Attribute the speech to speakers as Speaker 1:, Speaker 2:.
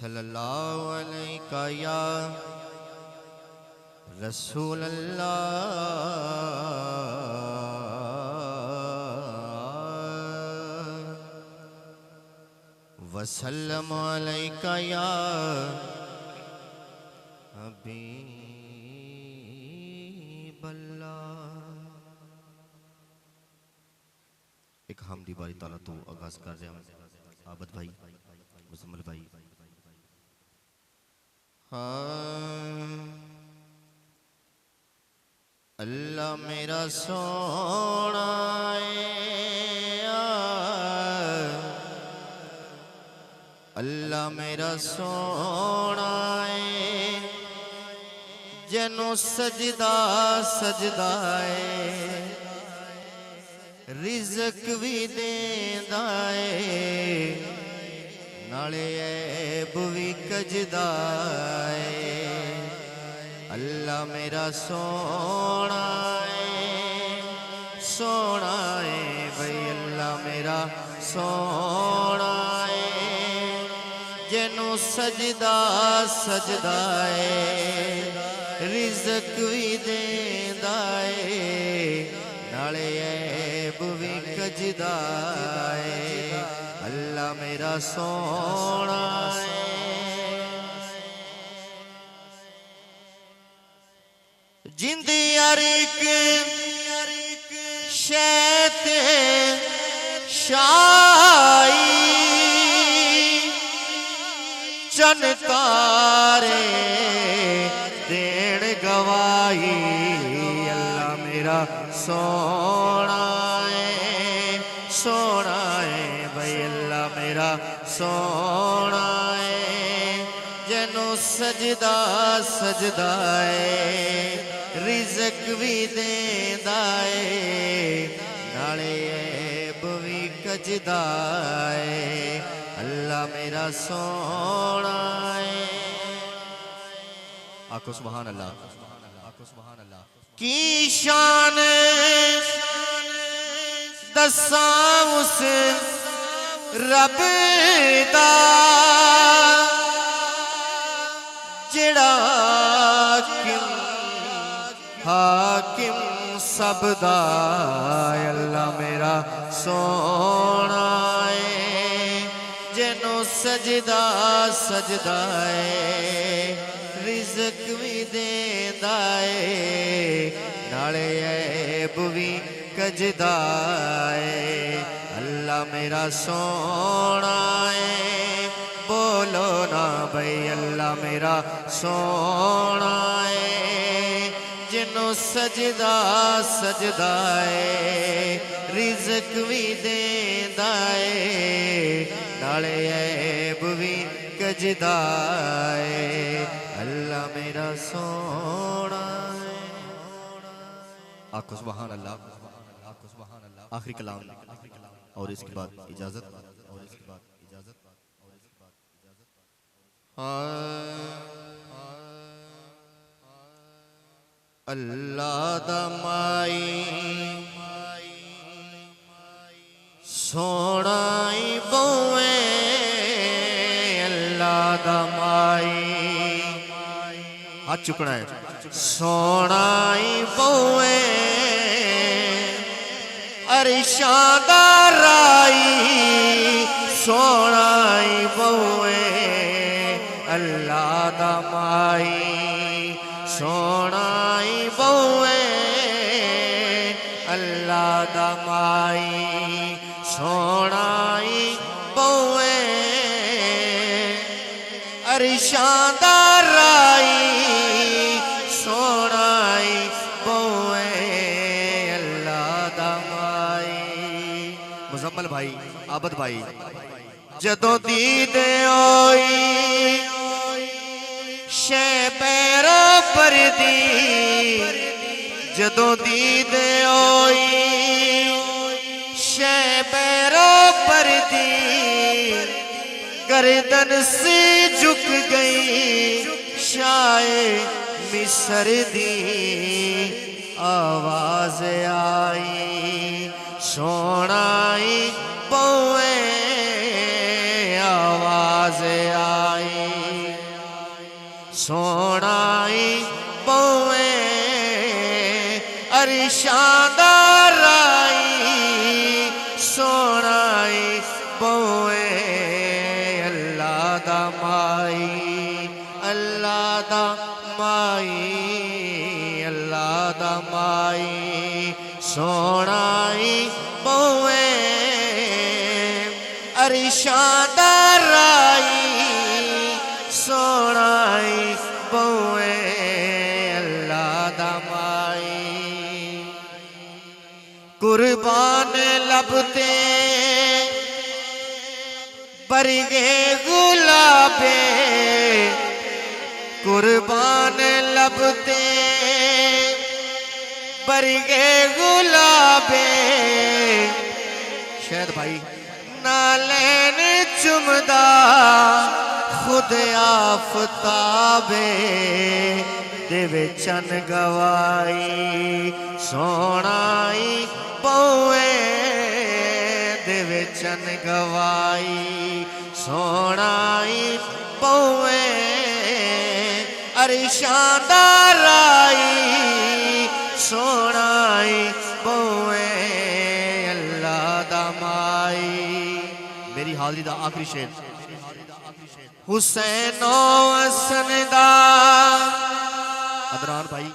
Speaker 1: सल्लल्लाहु अलैका या रसूल अल्लाह वसल्लम अलैका या हबीब अल्लाह। एक हमदी बारी ताला तो आगाज कर रहे हैं आबद भाई मुजम्मल भाई। अल्लाह मेरा सोना अल्लाह मेरा सोना जनो सजदा सजदा रिज़्क भी देंदा नाले ऐब भी कजदा अल्लाह मेरा सोना सोना भाई अल्लाह मेरा सोना जनो सजदा सजदा रिज़्क भी देंदा नाले ऐब भी कजदा अल्लाह मेरा सोना जिंदी हर एक शैत शाई चन तारे देण गवाही अल्लाह मेरा सोना सोना भाई अल्लाह मेरा सोना जनो सजदा सजदा रिज़्क भी देंदा नाले ऐब भी कजदा अल्लाह मेरा सोना आखो सुभान अल्लाह आखो सुभान अल्लाह। की शान दसां उस रब दा जिड़ा हाकिम सबदा अल्लाह मेरा सोना जनो सजदा सजदा रिज़्क भी देंदा नाले ऐब भी कजदा अल्लाह मेरा सोना बोलो ना भाई अल्लाह मेरा सोना जिनो सजदा सजदा रिज़्क भी देंदा नाले ऐब भी कजदा अल्लाह मेरा सोना आखो सुभान अल्लाह आखो सुभान अल्लाह। आखिरी कलाम और इसके बाद इजाजत और इसके बाद इजाजत और इसके बाद इजाजत। अल्लाह दा माई सोना बोए अल्लाह दा माई हाथ चुकना है सोना बोए अरिशां दा राई सोना बोए अल्लाह दा माई सोना बोए अल्लाह दा माई सोना बोए अरिशां दा राई सोना बोए अल्लाह दा माई। मुजम्मल भाई आबद भाई जदों दीद होई शे पैरों पर दी जदों दीद होई शे पैरों पर दी गर्दन से झुक गई शाये मिस्र दी आवाज आई सोना बोए आवाज आई सोनाई पौए अरिशां दा राई सोनाई पौए अल्लाह दा माई अल्लाह दा माई अल्लाह दा माई सोनाई पौए अरिशां दा राई सोनाई पौए अल्लाह दा माई कुर्बान लबते बरगे गुलाबे कुर्बान लबते बरगे गुलाबे शायद भाई नालैन चुमदा खुद आफताबे देवे चन गवाई सोनाई पौए देवे चन गवाई सोनाई पौए अरिशां दा राई सोनाई पौए अल्लाह दा माई मेरी हाज़री दा आखिरी शेर हुसैन हसन दा अदनान भाई